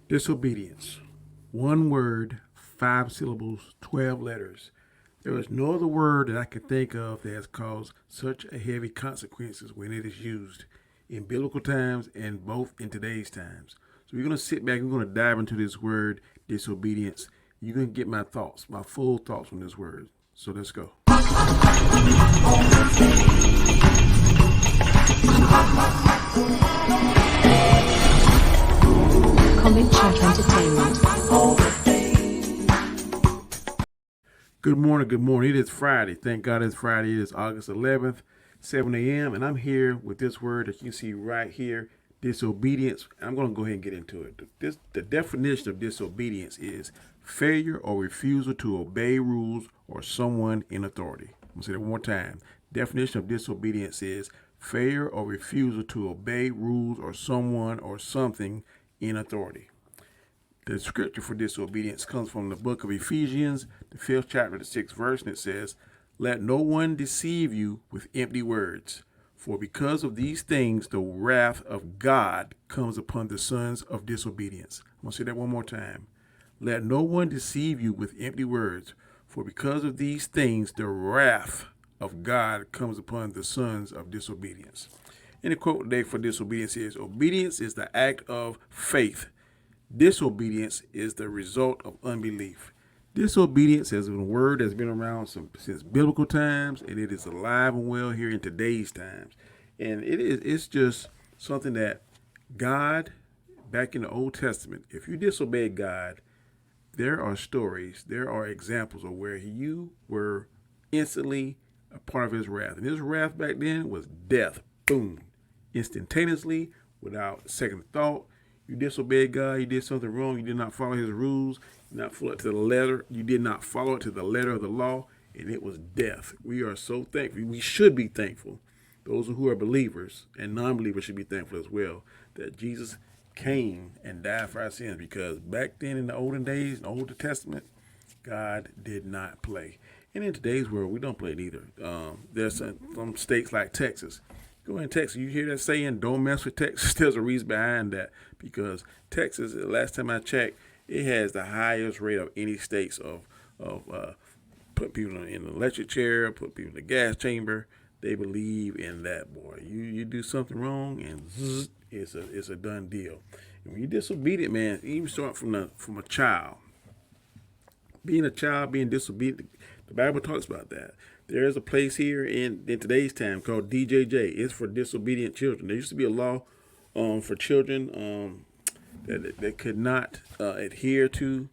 Disobedience. One word, 5 syllables, 12 letters. There is no other word that I can think of that has caused such a heavy consequences when it is used in biblical times and both in today's times. So we're going to sit back, we're going to dive into this word, disobedience. You're going to get my thoughts, my full thoughts on this word. So let's go. Comic Check Entertainment. Good morning, good morning. It is Friday. Thank God it's Friday. It is August 11th, 7 a.m. And I'm here with this word that you see right here, disobedience. I'm going to go ahead and get into it. The definition of disobedience is failure or refusal to obey rules or someone in authority. I'm going to say that one more time. Definition of disobedience is failure or refusal to obey rules or someone or something in authority. The scripture for disobedience comes from the book of Ephesians, the 5th chapter, the 6th verse, and it says, "Let no one deceive you with empty words, for because of these things the wrath of God comes upon the sons of disobedience." I'm going to say that one more time. "Let no one deceive you with empty words, for because of these things the wrath of God comes upon the sons of disobedience." And the quote today for disobedience is, "Obedience is the act of faith. Disobedience is the result of unbelief." Disobedience has been a word that's been around since biblical times, and it is alive and well here in today's times. And it's just something that God, back in the Old Testament, if you disobey God, there are stories, there are examples of where you were instantly a part of his wrath. And his wrath back then was death. Boom. Instantaneously, without second thought. You disobeyed God, you did something wrong, you did not follow his rules, you did not follow it to the letter, you did not follow it to the letter of the law, and it was death. We are so thankful. We should be thankful. Those who are believers and non-believers should be thankful as well that Jesus came and died for our sins, because back then in the olden days, in the Old Testament, God did not play. And in today's world, we don't play neither. There's some states like Texas. Go in Texas, you hear that saying, "Don't mess with Texas." There's a reason behind that, because Texas, the last time I checked, it has the highest rate of any states of putting people in an electric chair, put people in the gas chamber. They believe in that, boy. You do something wrong, and zzz, it's a done deal. And when you disobedient, man, even start from a child. Being a child, being disobedient, the Bible talks about that. There is a place here in today's time called DJJ. It's for disobedient children. There used to be a law for children that could not adhere to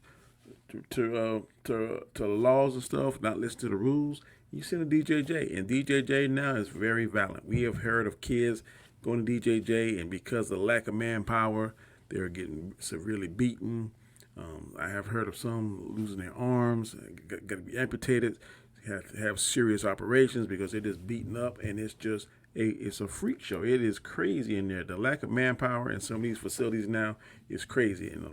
laws and stuff, not listen to the rules. You send a DJJ, and DJJ now is very violent. We have heard of kids going to DJJ, and because of the lack of manpower, they're getting severely beaten. I have heard of some losing their arms, got to be amputated, have to have serious operations because they're just beaten up, and it's a freak show. It is crazy in there. The lack of manpower in some of these facilities now is crazy, and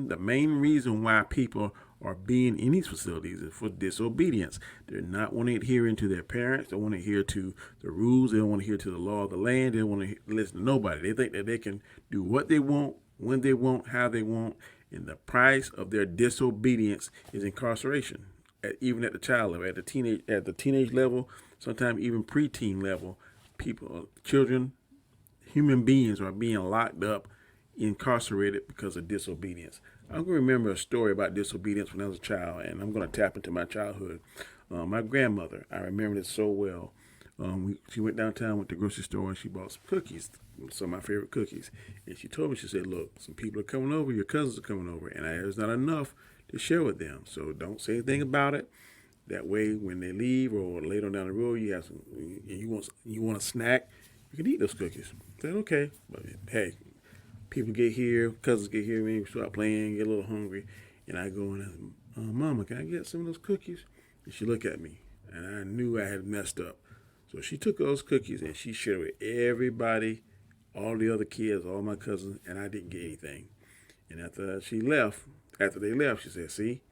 the main reason why people are being in these facilities is for disobedience. They're not wanting to adhere to their parents. They want to adhere to the rules. They don't want to adhere to the law of the land. They don't want to listen to nobody. They think that they can do what they want, when they want, how they want, and the price of their disobedience is incarceration. Even at the child level, at the teenage level, sometimes even preteen level, children, human beings are being locked up, incarcerated because of disobedience. I'm going to remember a story about disobedience when I was a child, and I'm going to tap into my childhood. My grandmother, I remember this so well. She went downtown, went to the grocery store, and she bought some cookies, some of my favorite cookies. And she told me, she said, "Look, some people are coming over, your cousins are coming over, and there's not enough to share with them. So don't say anything about it. That way, when they leave or later on down the road, you have some, you want a snack, you can eat those cookies." I said, "Okay." But hey, people get here, cousins get here, maybe start playing, get a little hungry, and I go and "Mama, can I get some of those cookies?" And she looked at me, and I knew I had messed up. So she took those cookies and she shared with everybody, all the other kids, all my cousins, and I didn't get anything. And after they left, she said, "See,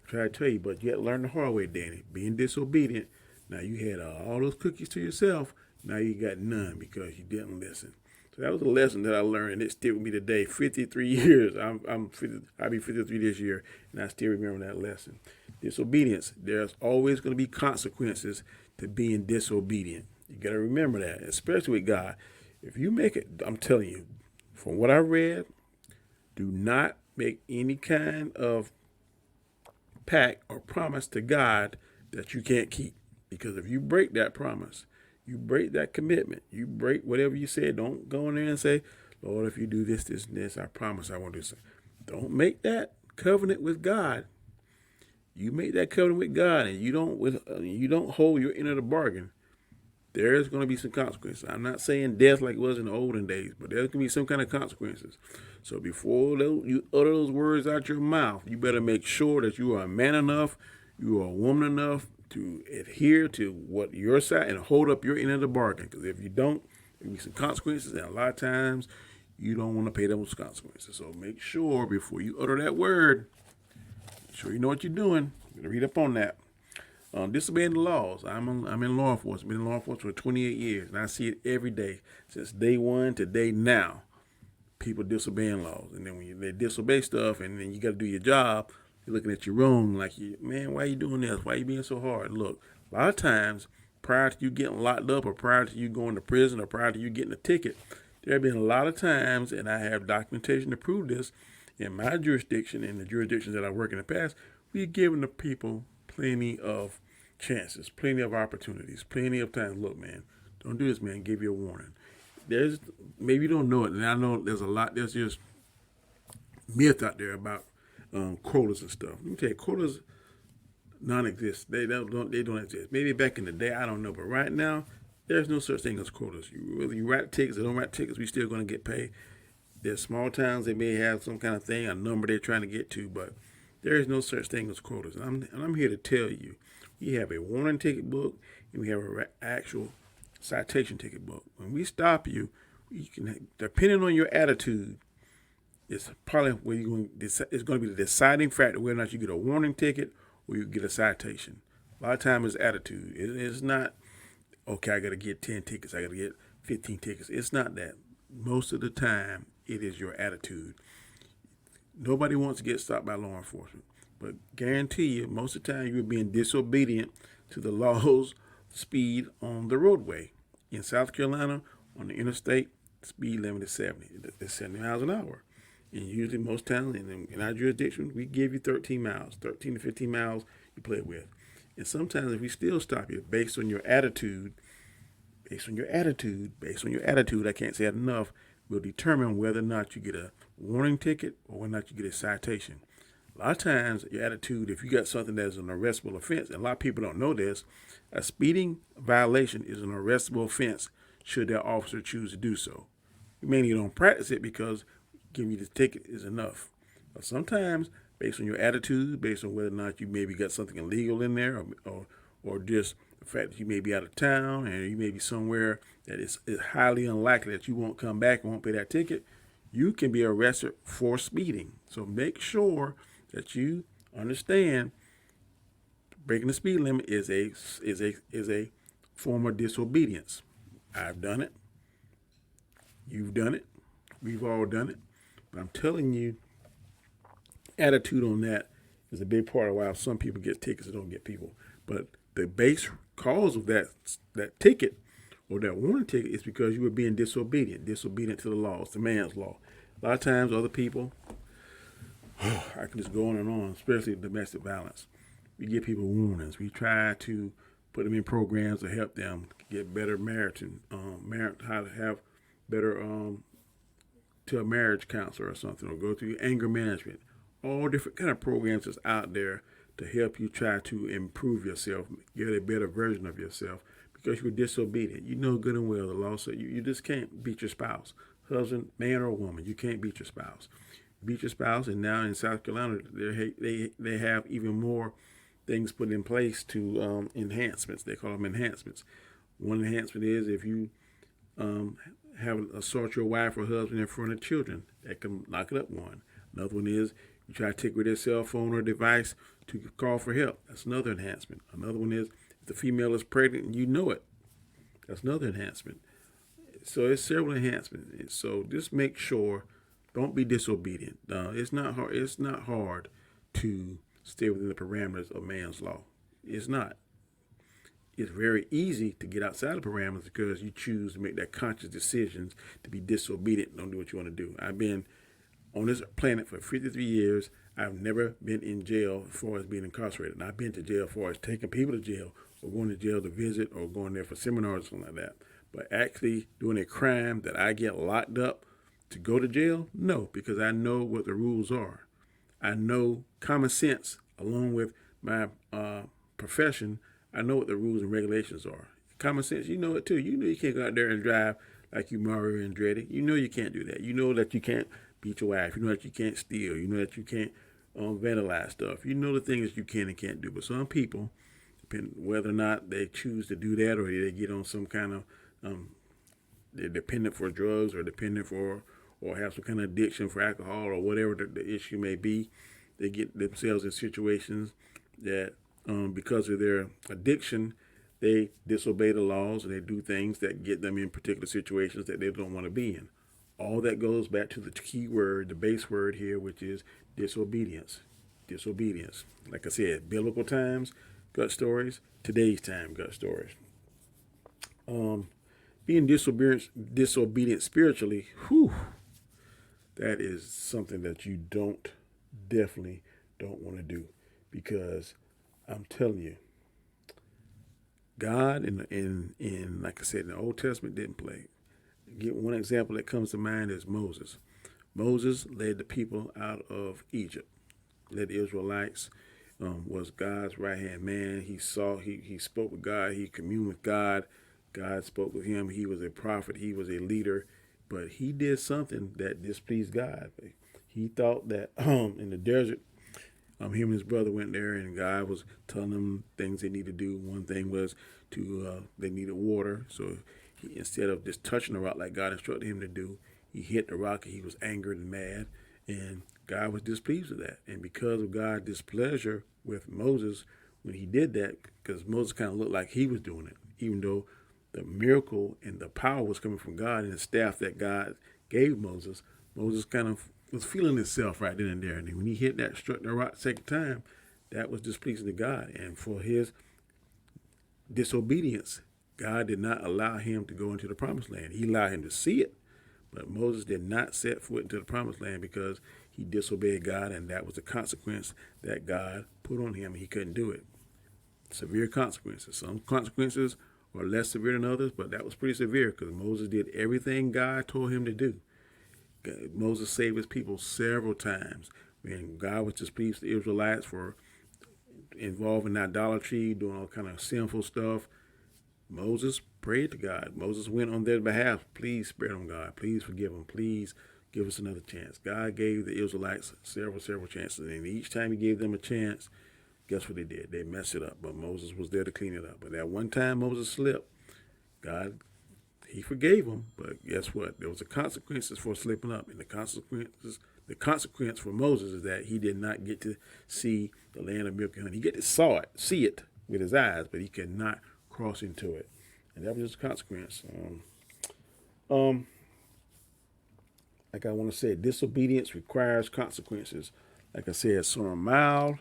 I tried to tell you, but you had to learn the hard way, Danny. Being disobedient. Now you had all those cookies to yourself. Now you got none because you didn't listen." So that was a lesson that I learned, and it still with me today. 53 years. I'll be 53 this year, and I still remember that lesson. Disobedience. There's always going to be consequences to being disobedient. You got to remember that, especially with God. If you make it, I'm telling you, from what I read, do not make any kind of pact or promise to God that you can't keep. Because if you break that promise, you break that commitment, you break whatever you said, don't go in there and say, Lord, if you do this, this, and this, I promise I won't do this. Don't make that covenant with God. You make that covenant with God, and you don't hold your end of the bargain. There's going to be some consequences. I'm not saying death like it was in the olden days, but there's going to be some kind of consequences. So before you utter those words out your mouth, you better make sure that you are a man enough, you are a woman enough to adhere to what your side and hold up your end of the bargain. Because if you don't, there'll be some consequences, and a lot of times you don't want to pay those consequences. So make sure before you utter that word, make sure you know what you're doing. You better read up on that. Disobeying the laws. I'm in law enforcement. Been in law enforcement for 28 years, and I see it every day since day one to day now. People disobeying laws, and then when they disobey stuff, and then you got to do your job, they're looking at you wrong, like, man, why are you doing this? Why are you being so hard? Look, a lot of times prior to you getting locked up, or prior to you going to prison, or prior to you getting a ticket, there have been a lot of times, and I have documentation to prove this, in my jurisdiction and the jurisdictions that I work in the past, we've given the people plenty of chances, plenty of opportunities, plenty of times. Look, man, don't do this, man. Give you a warning. There's maybe you don't know it, and I know there's just myth out there about quotas and stuff. Let me tell you, quotas non-exist. They don't exist. Maybe back in the day, I don't know, but right now, there's no such thing as quotas. Whether you write tickets or don't write tickets, we still going to get paid. There's small towns that may have some kind of thing, a number they're trying to get to, but there is no such thing as quotas. And I'm here to tell you, we have a warning ticket book and we have an actual citation ticket book. When we stop you, can, depending on your attitude, it's probably where it's going to be the deciding factor whether or not you get a warning ticket or you get a citation. A lot of times it's attitude. It's not, okay, I got to get 10 tickets, I got to get 15 tickets. It's not that. Most of the time, it is your attitude. Nobody wants to get stopped by law enforcement, but guarantee you, most of the time you're being disobedient to the laws, speed on the roadway. In South Carolina, on the interstate, speed limit is 70. It's 70 miles an hour. And usually most times in our jurisdiction, we give you 13 miles, 13 to 15 miles you play with. And sometimes if we still stop you based on your attitude, I can't say it enough, will determine whether or not you get a warning ticket or whether or not you get a citation. A lot of times, your attitude, if you got something that's an arrestable offense, and a lot of people don't know this, a speeding violation is an arrestable offense should their officer choose to do so. You may need to don't practice it because giving you the ticket is enough. But sometimes, based on your attitude, based on whether or not you maybe got something illegal in there, or just the fact that you may be out of town and you may be somewhere that it's highly unlikely that you won't come back and won't pay that ticket, you can be arrested for speeding. So make sure that you understand breaking the speed limit is a form of disobedience. I've done it. You've done it. We've all done it. But I'm telling you, attitude on that is a big part of why some people get tickets and don't get people. But the base cause of that ticket or that warning ticket is because you were being disobedient to the laws, the man's law. A lot of times other people, I can just go on and on, especially domestic violence. We give people warnings. We try to put them in programs to help them get better marriage and how to have better to a marriage counselor or something, or go through anger management. All different kind of programs that's out there to help you try to improve yourself, get a better version of yourself, because you were disobedient. You know good and well the law says you just can't beat your spouse, husband, man or woman. You can't beat your spouse. Beat your spouse, and now in South Carolina, they have even more things put in place to enhancements. They call them enhancements. One enhancement is if you have assault your wife or husband in front of children, that can knock it up one. Another one is you try to take with their cell phone or device to call for help. That's another enhancement. Another one is if the female is pregnant and you know it. That's another enhancement. So it's several enhancements. So just make sure, don't be disobedient. It's not hard. It's not hard to stay within the parameters of man's law. It's not. It's very easy to get outside of parameters because you choose to make that conscious decisions to be disobedient. Don't do what you want to do. I've been on this planet for 53 years. I've never been in jail as far as being incarcerated. And I've been to jail as far as taking people to jail or going to jail to visit or going there for seminars or something like that. But actually doing a crime that I get locked up to go to jail, no, because I know what the rules are. I know common sense along with my profession. I know what the rules and regulations are. Common sense, you know it too. You know you can't go out there and drive like you Mario Andretti. You know you can't do that. You know that you can't beat your wife. You know that you can't steal. You know that you can't vandalize stuff. You know the things you can and can't do. But some people, whether or not they choose to do that or they get on some kind of, they're dependent for drugs or dependent for, or have some kind of addiction for alcohol or whatever the issue may be, they get themselves in situations that because of their addiction, they disobey the laws and they do things that get them in particular situations that they don't want to be in. All that goes back to the key word, the base word here, which is disobedience. Disobedience. Like I said, biblical times, gut stories. Today's time, gut stories. Being disobedient spiritually, that is something that you definitely don't want to do, because I'm telling you, God in like I said, in the Old Testament didn't play. Get one example that comes to mind is Moses. Moses led the people out of Egypt, led the Israelites, was God's right hand man. He spoke with God, he communed with God. God spoke with him. He was a prophet, he was a leader, but he did something that displeased God. He thought that in the desert, him and his brother went there, and God was telling them things they need to do. One thing was they needed water. So instead of just touching the rock like God instructed him to do, he hit the rock and he was angered and mad. And God was displeased with that. And because of God's displeasure with Moses when he did that, because Moses kind of looked like he was doing it, even though the miracle and the power was coming from God and the staff that God gave Moses, Moses kind of was feeling himself right then and there. And when he hit that, struck the rock second time, that was displeasing to God. And for his disobedience, God did not allow him to go into the promised land. He allowed him to see it, but Moses did not set foot into the promised land because he disobeyed God, and that was the consequence that God put on him. He couldn't do it. Severe consequences. Some consequences are less severe than others, but that was pretty severe because Moses did everything God told him to do. Moses saved his people several times. When God was displeased with the Israelites for involved in idolatry, doing all kind of sinful stuff, Moses prayed to God. Moses went on their behalf. Please spare them, God. Please forgive them. Please give us another chance. God gave the Israelites several chances, and each time he gave them a chance, guess what they did? They messed it up, but Moses was there to clean it up. But that one time Moses slipped, God, he forgave him, but guess what? There was a consequences for slipping up, and the consequence for Moses is that he did not get to see the land of milk and honey. He get to see it with his eyes, but he could not cross into it, and that was just a consequence. Like I want to say, disobedience requires consequences. Like I said, some are mild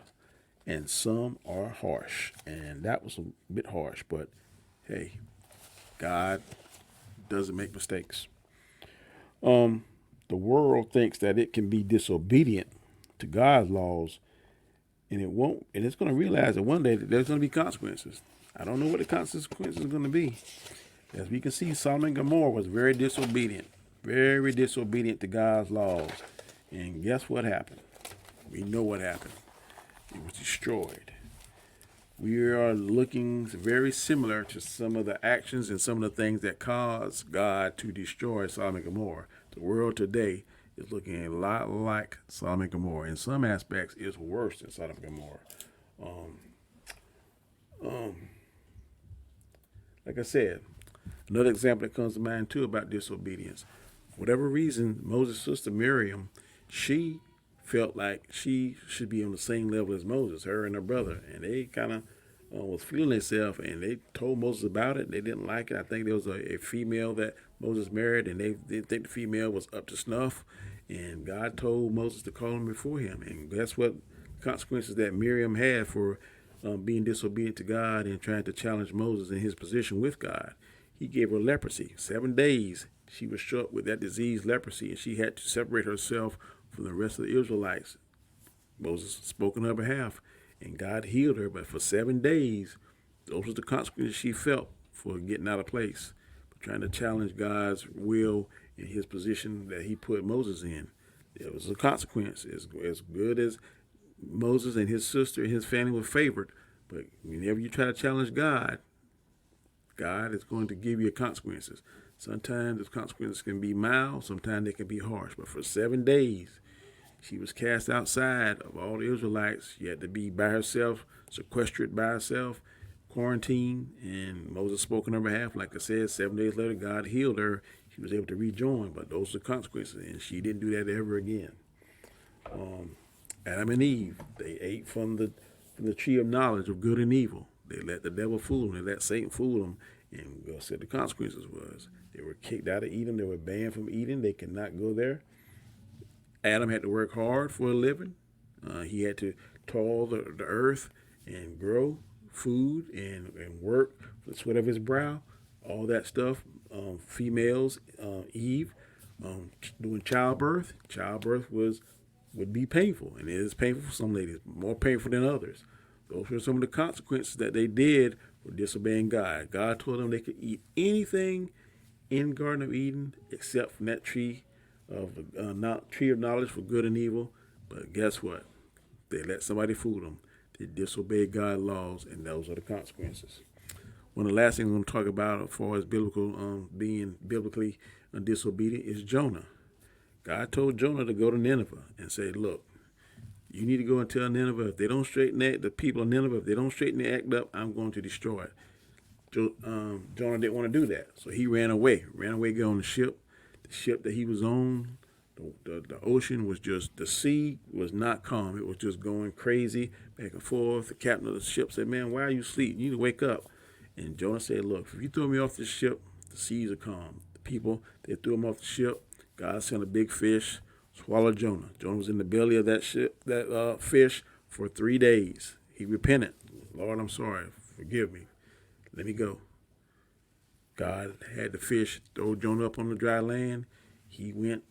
and some are harsh, and that was a bit harsh, but hey, God doesn't make mistakes. The world thinks that it can be disobedient to God's laws, and it won't. And it's going to realize that one day that there's going to be consequences. I don't know what the consequences are going to be. As we can see, Sodom and Gomorrah was very disobedient to God's laws. And guess what happened? We know what happened. It was destroyed. We are looking very similar to some of the actions and some of the things that caused God to destroy Sodom and Gomorrah. The world today is looking a lot like Sodom and Gomorrah. In some aspects, it's worse than Sodom and Gomorrah. Like I said, another example that comes to mind too about disobedience. For whatever reason, Moses' sister Miriam, she felt like she should be on the same level as Moses, her and her brother, and they kind of was feeling themselves, and they told Moses about it. They didn't like it. I think there was a female that Moses married, and they didn't think the female was up to snuff. And God told Moses to call him before him. And that's what consequences that Miriam had for being disobedient to God and trying to challenge Moses in his position with God. He gave her leprosy. 7 days she was struck with that disease, leprosy, and she had to separate herself from the rest of the Israelites. Moses spoke on her behalf, and God healed her. But for 7 days, those were the consequences she felt for getting out of place, for trying to challenge God's will in his position that he put Moses in. There was a consequence. As good as Moses and his sister and his family were favored, but whenever you try to challenge God, God is going to give you consequences. Sometimes the consequences can be mild, sometimes they can be harsh. But for 7 days, she was cast outside of all the Israelites. She had to be by herself, sequestered by herself, quarantined, and Moses spoke on her behalf. Like I said, 7 days later, God healed her. She was able to rejoin, but those are the consequences, and she didn't do that ever again. Adam and Eve, they ate from the tree of knowledge of good and evil. They let the devil fool them. They let Satan fool them. And God said the consequences was they were kicked out of Eden. They were banned from Eden. They could not go there. Adam had to work hard for a living. He had to toil the earth and grow food and work for the sweat of his brow. All that stuff. Females, Eve, doing childbirth. Childbirth would be painful, and it is painful for some ladies, more painful than others. Those were some of the consequences that they did for disobeying God. God told them they could eat anything in the Garden of Eden except from that tree tree of knowledge for good and evil. But guess what? They let somebody fool them. They disobeyed God's laws, and those are the consequences. One of the last things I'm going to talk about as far as being biblically disobedient is Jonah. God told Jonah to go to Nineveh and say, look, you need to go and tell Nineveh, if they don't straighten the people of Nineveh, if they don't straighten their act up, I'm going to destroy it. Jonah didn't want to do that, so he ran away. Got on the ship. The ship that he was on, the ocean was just, the sea was not calm. It was just going crazy, back and forth. The captain of the ship said, man, why are you asleep? You need to wake up. And Jonah said, look, if you throw me off this ship, the seas are calm. The people, they threw him off the ship. God sent a big fish, swallowed Jonah. Jonah was in the belly of that fish for 3 days. He repented. Lord, I'm sorry. Forgive me. Let me go. God had the fish throw Jonah up on the dry land. He went,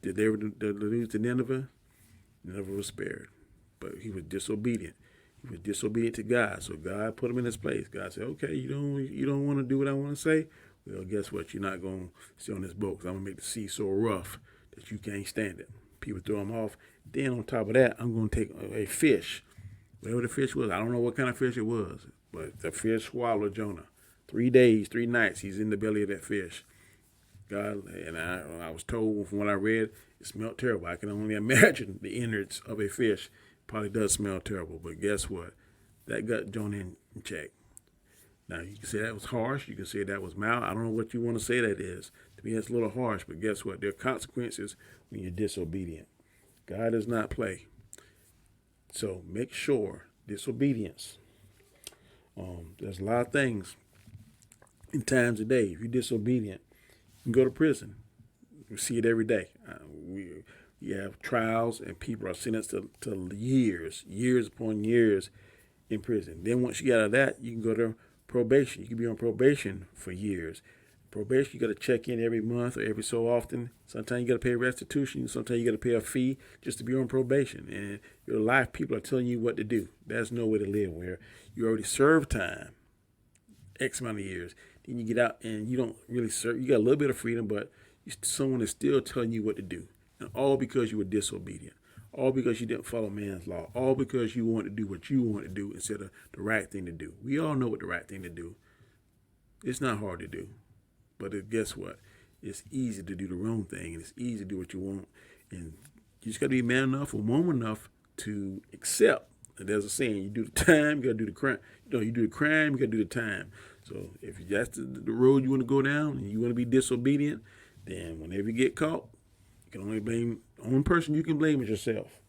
delivered the news to Nineveh. Nineveh was spared. But he was disobedient. He was disobedient to God. So God put him in his place. God said, okay, you don't want to do what I want to say? Well, guess what? You're not going to stay on this boat because I'm going to make the sea so rough that you can't stand it. People throw him off. Then on top of that, I'm going to take a fish, whatever the fish was. I don't know what kind of fish it was, but the fish swallowed Jonah. 3 days, 3 nights, he's in the belly of that fish. God, and I was told from what I read, it smelled terrible. I can only imagine the innards of a fish. Probably does smell terrible, but guess what? That got Jonah in check. Now, you can say that was harsh. You can say that was mild. I don't know what you want to say that is. To me, that's a little harsh, but guess what? There are consequences when you're disobedient. God does not play. So make sure, disobedience. There's a lot of things in times of day. If you're disobedient, you can go to prison. We see it every day. We have trials, and people are sentenced to years upon years in prison. Then once you get out of that, you can go to probation. You can be on probation for years. Probation, you got to check in every month or every so often. Sometimes you got to pay restitution. Sometimes you got to pay a fee just to be on probation. And your life, people are telling you what to do. That's no way to live where you already served time, X amount of years. Then you get out and you don't really serve. You got a little bit of freedom, but someone is still telling you what to do. And all because you were disobedient. All because you didn't follow man's law. All because you wanted to do what you wanted to do instead of the right thing to do. We all know what the right thing to do. It's not hard to do. But guess what? It's easy to do the wrong thing, and it's easy to do what you want. And you just got to be man enough or woman enough to accept. And there's a saying, you do the time, you got to do the crime. You do the crime, you got to do the time. So if that's the road you want to go down and you want to be disobedient, then whenever you get caught, you can only blame the only person you can blame is yourself.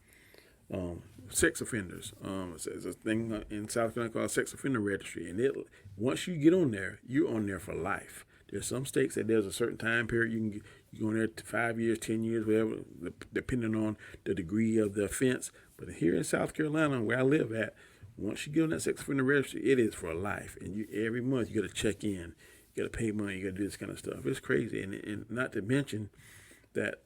sex offenders. It's a thing in South Carolina called sex offender registry, and once you get on there, you're on there for life. There's some states that there's a certain time period you go in there to 5 years, 10 years, whatever, depending on the degree of the offense. But here in South Carolina, where I live at, once you get on that sex offender registry, it is for life, and every month you got to check in, you got to pay money, you got to do this kind of stuff. It's crazy, and not to mention that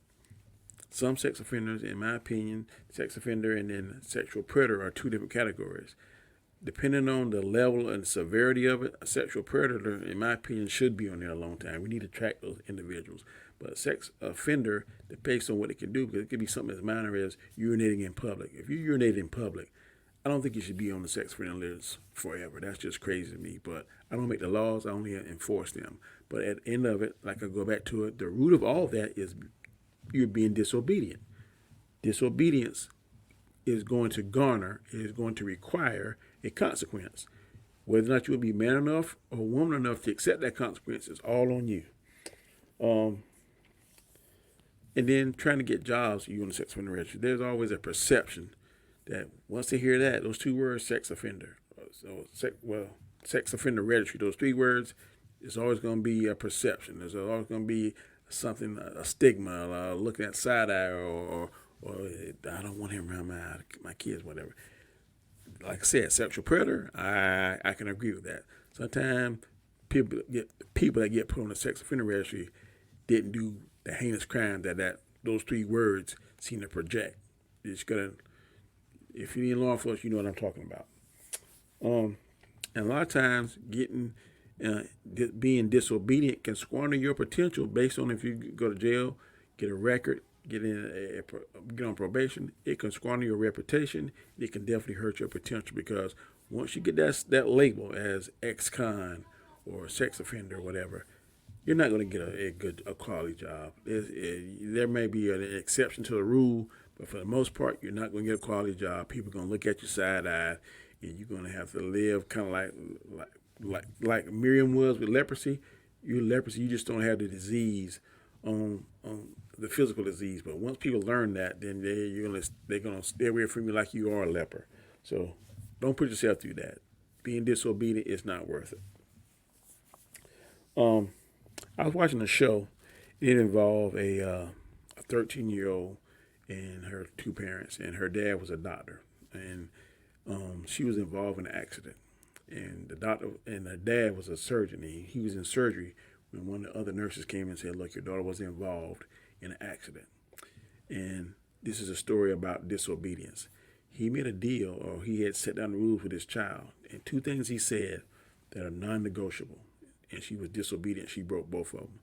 some sex offenders, in my opinion, sex offender and then sexual predator are two different categories. Depending on the level and severity of it, a sexual predator, in my opinion, should be on there a long time. We need to track those individuals. But a sex offender, based on what it can do, because it could be something as minor as urinating in public. If you urinate in public, I don't think you should be on the sex offender list forever. That's just crazy to me. But I don't make the laws. I only enforce them. But at the end of it, like I go back to it, the root of all that is you're being disobedient. Disobedience is going to require a consequence. Whether or not you will be man enough or woman enough to accept that consequence is all on you. And then trying to get jobs, you on the sex offender registry. There's always a perception that once they hear that, those two words, sex offender, sex offender registry, those three words, it's always going to be a perception. There's always going to be something, a stigma, looking at side eye, or I don't want him around my kids, whatever. Like I said, sexual predator, I can agree with that. Sometimes people that get put on the sex offender registry didn't do the heinous crime that those three words seem to project. It's gonna, if you're in law enforcement, you know what I'm talking about. And a lot of times, being disobedient can squander your potential based on if you go to jail, get a record, get on probation. It can squander your reputation. It can definitely hurt your potential, because once you get that label as ex-con or sex offender or whatever, you're not going to get a quality job. There may be an exception to the rule, but for the most part, you're not going to get a quality job. People are going to look at you side-eyed, and you're going to have to live kind of like Miriam was with leprosy. You're leprosy. You just don't have the disease on the physical disease. But once people learn that, then they're gonna stay away from you like you are a leper. So don't put yourself through that. Being disobedient is not worth it. I was watching a show. It involved a 13-year-old and her two parents, and her dad was a doctor, and she was involved in an accident. And the doctor and the dad was a surgeon. He was in surgery when one of the other nurses came and said, "Look, your daughter was involved in an accident." And this is a story about disobedience. He made a deal, or he had set down the rules with his child, and two things he said that are non-negotiable. And she was disobedient. She broke both of them.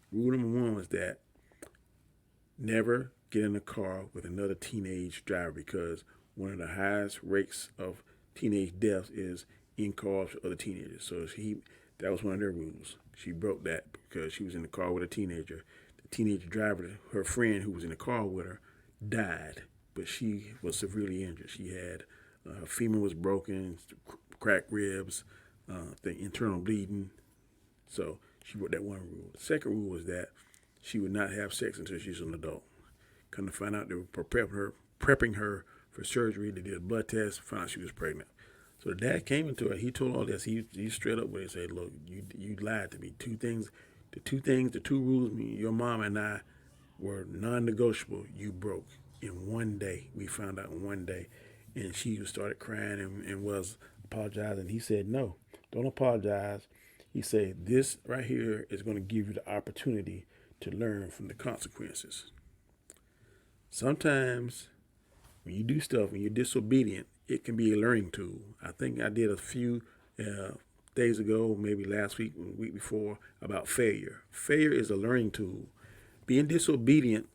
Rule number one was that never get in a car with another teenage driver, because one of the highest rates of teenage deaths is in cars with other teenagers. So that was one of their rules. She broke that because she was in the car with a teenager. The teenage driver, her friend who was in the car with her, died, but she was severely injured. She had her femur was broken, cracked ribs, the internal bleeding. So she broke that one rule. The second rule was that she would not have sex until she was an adult. Come to find out, they were prepping her for surgery. They did a blood test, found out she was pregnant. So the dad came into it. He told all this. He straight up with it. Said, "Look, you lied to me. The two rules your mom and I were non-negotiable. You broke in one day. We found out in one day." And she started crying and was apologizing. He said, "No, don't apologize." He said, "This right here is going to give you the opportunity to learn from the consequences." Sometimes when you do stuff, when you're disobedient, it can be a learning tool. I think I did a few days ago, maybe last week, or the week before, about failure. Failure is a learning tool. Being disobedient,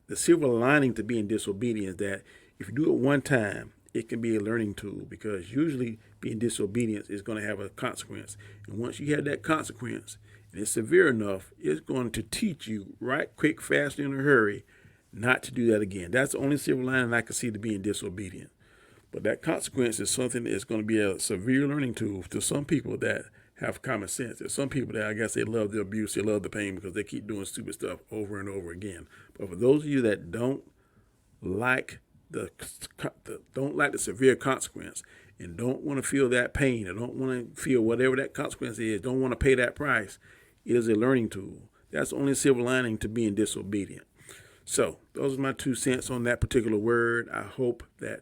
the silver lining to being disobedient is that if you do it one time, it can be a learning tool, because usually being disobedient is going to have a consequence. And once you have that consequence, and it's severe enough, it's going to teach you right quick, fast, in a hurry, not to do that again. That's the only silver lining I can see to being disobedient. But that consequence is something that's going to be a severe learning tool to some people that have common sense. There's some people that I guess they love the abuse, they love the pain, because they keep doing stupid stuff over and over again. But for those of you that don't like don't like the severe consequence, and don't want to feel that pain, or don't want to feel whatever that consequence is, don't want to pay that price, it is a learning tool. That's the only silver lining to being disobedient. So those are my 2 cents on that particular word. I hope that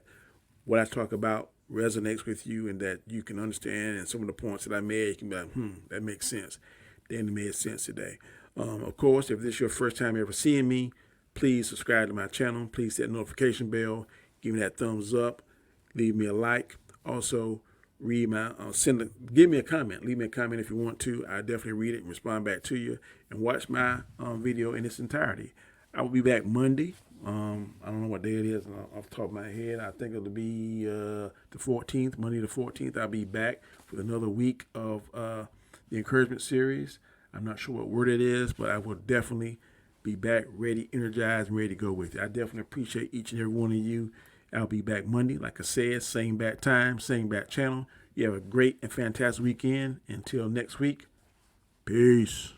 what I talk about resonates with you, and that you can understand, and some of the points that I made, you can be like, that makes sense. Then it made sense today. Of course, if this is your first time ever seeing me, please subscribe to my channel. Please hit the notification bell. Give me that thumbs up. Leave me a like. Also, give me a comment. Leave me a comment if you want to. I definitely read it and respond back to you. And watch my video in its entirety. I will be back Monday. I don't know what day it is off the top of my head. I think it'll be the 14th, Monday the 14th. I'll be back with another week of the encouragement series. I'm not sure what word it is, but I will definitely be back ready, energized, and ready to go with it. I definitely appreciate each and every one of you. I'll be back Monday, like I said, same bat time, same bat channel. You have a great and fantastic weekend. Until next week, peace.